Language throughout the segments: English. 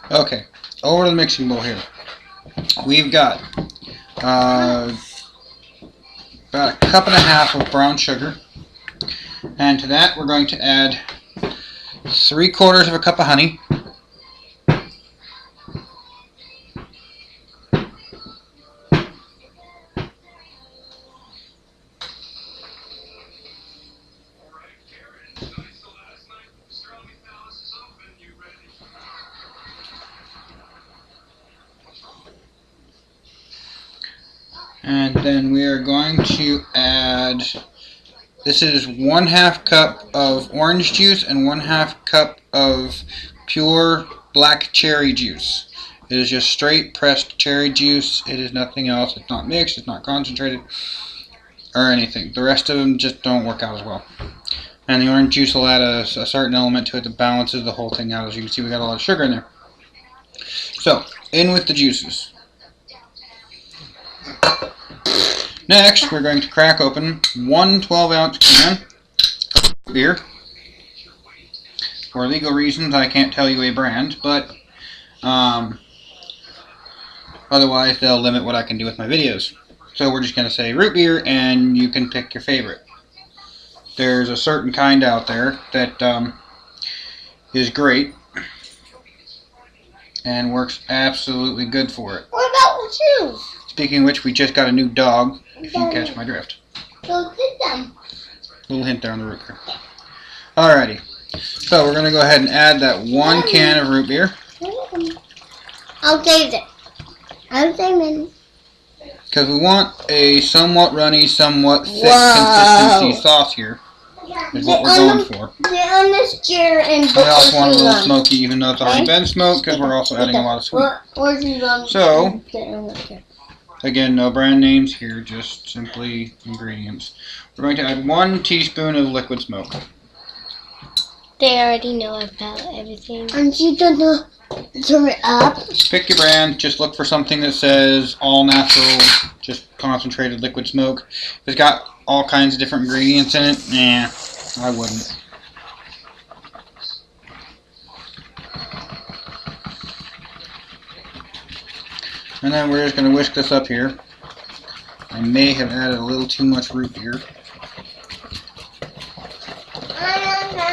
Okay, over to the mixing bowl here. We've got about 1.5 cups of brown sugar, and to that we're going to add 3/4 cup of honey, and then we are going to add, this is 1/2 cup of orange juice and 1/2 cup of pure black cherry juice. It is just straight pressed cherry juice. It is nothing else. It's not mixed, it's not concentrated or anything. The rest of them just don't work out as well. And the orange juice will add a certain element to it that balances the whole thing out. As you can see, we got a lot of sugar in there. So, in with the juices. Next, we're going to crack open one 12-ounce can of beer. For legal reasons, I can't tell you a brand, but otherwise they'll limit what I can do with my videos. So we're just going to say root beer, and you can pick your favorite. There's a certain kind out there that is great and works absolutely good for it. What about you? Speaking of which, we just got a new dog, if you catch my drift. Go get them. Little hint there on the root beer. Alrighty. So we're going to go ahead and add that 1 can of root beer. I'll taste it. I'll taste it. Because we want a somewhat runny, somewhat thick consistency sauce here. Is what we're going for. Get on this chair and we also want a little smoky, even though it's already been smoked, because we're also adding a lot of sweet. So, again, no brand names here, just simply ingredients. We're going to add 1 teaspoon of liquid smoke. They already know about everything. And you don't know. Turn it up. Pick your brand. Just look for something that says all natural, just concentrated liquid smoke. If it's got all kinds of different ingredients in it, nah, I wouldn't. And then we're just going to whisk this up here. I may have added a little too much root beer.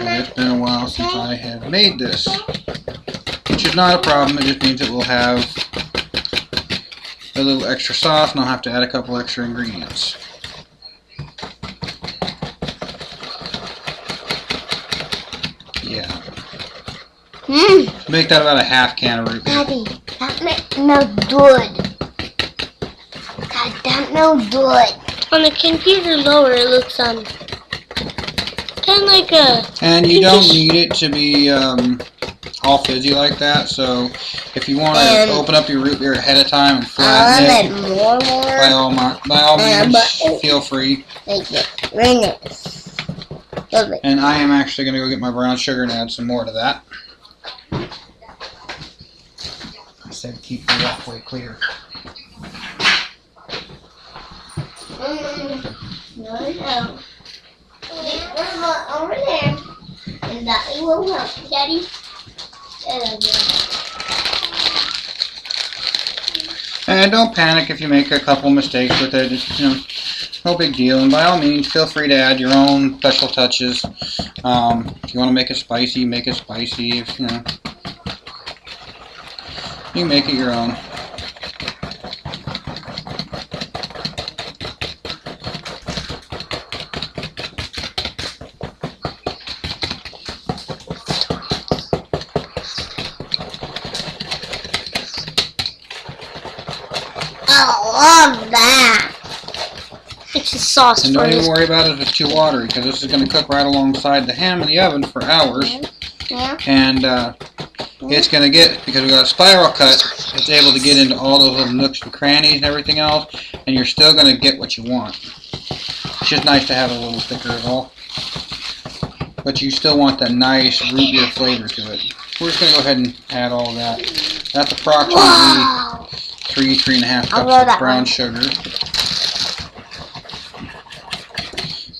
It's been a while since I have made this. Which is not a problem, it just means that we'll have a little extra sauce and I'll have to add a couple extra ingredients. Yeah. Make that about a 1/2 can of root beer. Daddy, that smells good. That smells good. On the computer lower, it looks kind of like a. And you don't need it to be all fizzy like that. So if you want to open up your root beer ahead of time and flatten it, by all means, feel free. And I am actually going to go get my brown sugar and add some more to that. I said keep the walkway clear. No. Over there. And that will help, Daddy. And don't panic if you make a couple mistakes with it. It's, no big deal. And by all means, feel free to add your own special touches. If you want to make it spicy, make it spicy. If you can make it your own. I love that. It's a sauce And for don't even this. worry about it if it's too watery, because this is going to cook right alongside the ham in the oven for hours. Yeah. And it's going to get, because we got a spiral cut, it's able to get into all those little nooks and crannies and everything else, and you're still going to get what you want. It's just nice to have it a little thicker is all. But you still want that nice root beer flavor to it. We're just going to go ahead and add all of that. That's approximately 3.5 cups of brown sugar.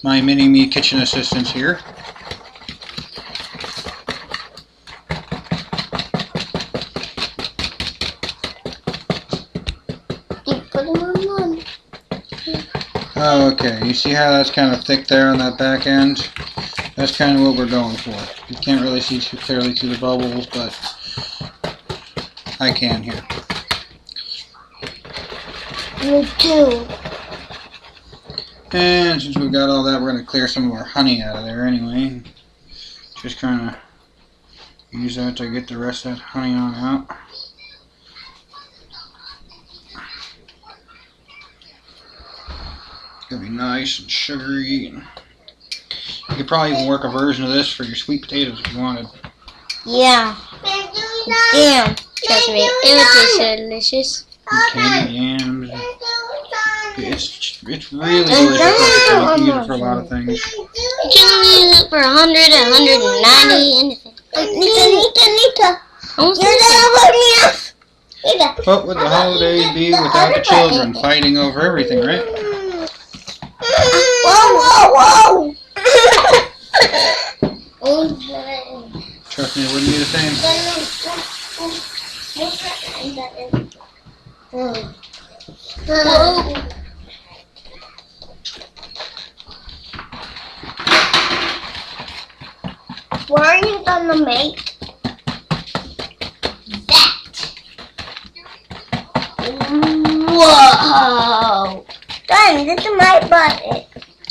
My mini-me kitchen assistants here. Oh, okay. You see how that's kind of thick there on that back end? That's kind of what we're going for. You can't really see too clearly through the bubbles, but I can here. Me too. And since we've got all that, we're going to clear some of our honey out of there anyway. Just kind of use that to get the rest of that honey on out. It's going to be nice and sugary. And you could probably even work a version of this for your sweet potatoes if you wanted. Yeah. Damn. Trust me, it would taste so delicious. Candy yams. It's really delicious. You can use it for a lot of things. You can use it for 100, 190, anything. Nita. Almost You're anything. gonna put me off. Nita. What would the holidays be without the children fighting over everything, right? Whoa, whoa, whoa. Trust me, it wouldn't be the same. What are you gonna make? That. Whoa. Done. This is my bucket.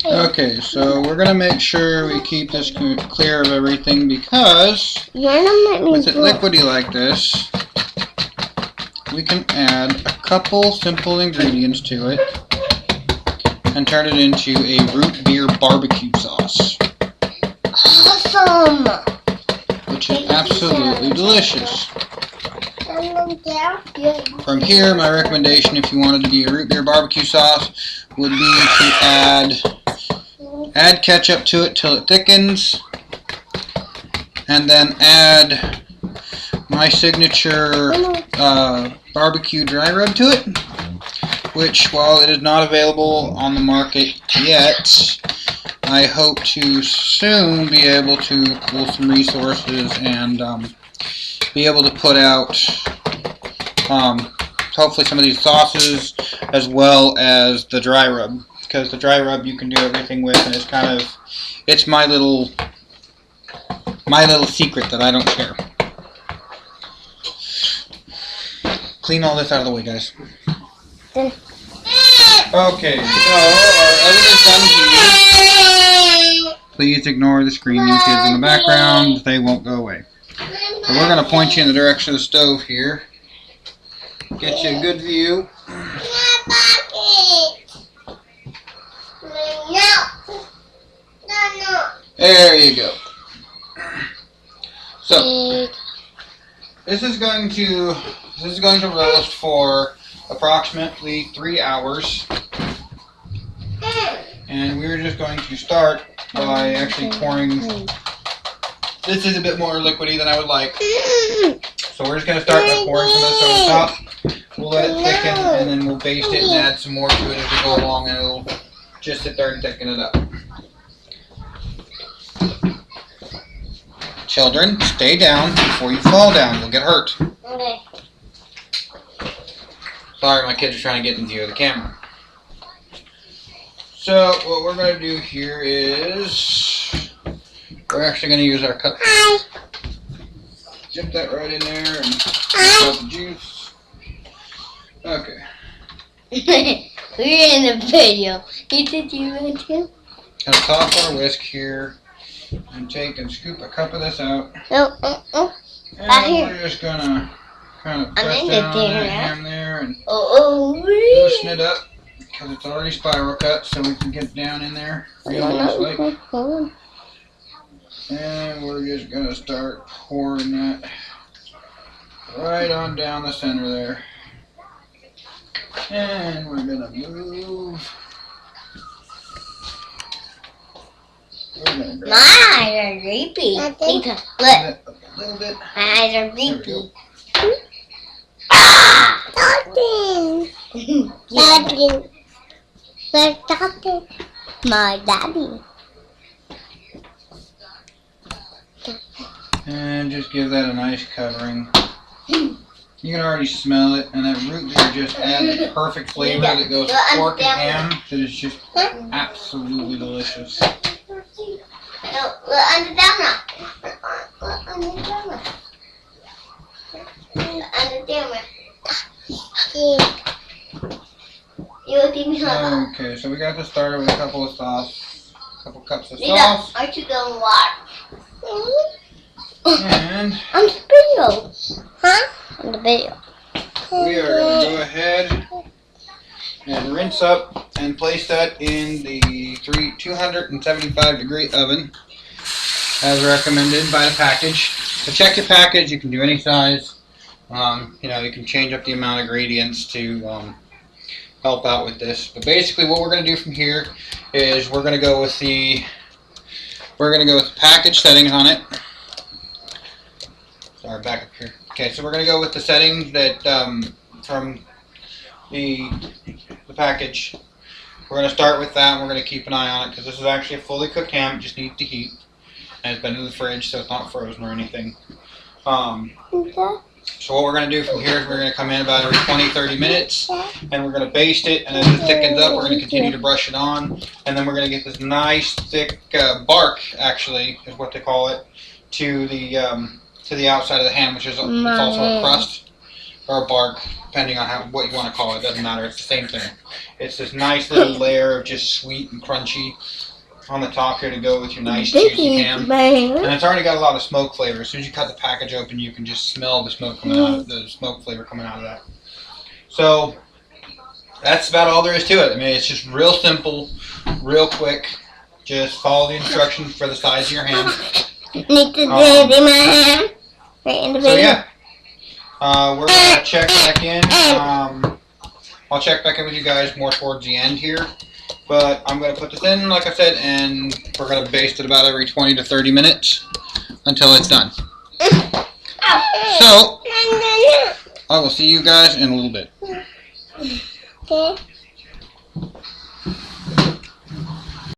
Okay, so we're gonna make sure we keep this clear of everything because You're gonna make me with it liquidy like this, we can add a couple simple ingredients to it and turn it into a root beer barbecue sauce, awesome. which is absolutely delicious. From here, my recommendation, if you wanted to be a root beer barbecue sauce, would be to add ketchup to it till it thickens, and then add my signature barbecue dry rub to it, which, while it is not available on the market yet, I hope to soon be able to pull some resources and be able to put out hopefully some of these sauces as well as the dry rub, because the dry rub you can do everything with, and it's my little secret that I don't share. Clean all this out of the way, guys. Okay, so our oven is done here. Please ignore the screaming kids in the background. They won't go away. So we're going to point you in the direction of the stove here. Get you a good view. There you go. So this is going to roast for approximately 3 hours, and we're just going to start by actually pouring. This is a bit more liquidy than I would like, so we're just going to start by pouring some of this over the top. We'll let it thicken, and then we'll baste it and add some more to it as we go along, and it'll just sit there and thicken it up. Children, stay down before you fall down. You'll get hurt. Okay. Sorry, my kids are trying to get in view of the camera. So, what we're going to do here is we're actually going to use our cup. Dip that right in there and pour the juice. Okay. We're in a video. You did you want to? Gonna top our whisk here and take and scoop a cup of this out. And we're just gonna kind of press down on that ham there and loosen it up because it's already spiral cut, so we can get down in there real nicely. And we're just gonna start pouring that right on down the center there. And we're gonna move. My eyes are creepy. Look, A little bit. my eyes are creepy. My daddy. And just give that a nice covering. You can already smell it, and that root beer just adds the perfect flavor that goes with pork and ham. That is just absolutely delicious. Okay, so we got this started with a couple of sauce, a couple cups of sauce. Aren't you going to watch? And I'm the video. Huh? On the video. we are going to go ahead and rinse up and place that in the 275 degree oven as recommended by the package. So check your package. You can do any size. You know, you can change up the amount of ingredients to help out with this. But basically, what we're going to do from here is we're going to go with the package settings on it. Sorry, back up here. Okay, so we're going to go with the settings that from the package. We're going to start with that, and we're going to keep an eye on it because this is actually a fully cooked ham. It just needs to heat, and it's been in the fridge, so it's not frozen or anything. So what we're going to do from here is we're going to come in about every 20-30 minutes, and we're going to baste it, and as it thickens up, we're going to continue to brush it on, and then we're going to get this nice thick bark, actually, is what they call it, to the outside of the ham, which is it's also a crust or a bark, depending on what you want to call it. It doesn't matter. It's the same thing. It's this nice little layer of just sweet and crunchy on the top here to go with your nice juicy ham. And it's already got a lot of smoke flavor. As soon as you cut the package open, you can just smell the smoke coming out, the smoke flavor coming out of that. So that's about all there is to it. I mean, it's just real simple, real quick. Just follow the instructions for the size of your ham. Need to do my ham. Right in the So video. yeah, we're gonna check back in. I'll check back in with you guys more towards the end here. But I'm going to put this in, like I said, and we're going to baste it about every 20 to 30 minutes until it's done. So, I will see you guys in a little bit. Okay.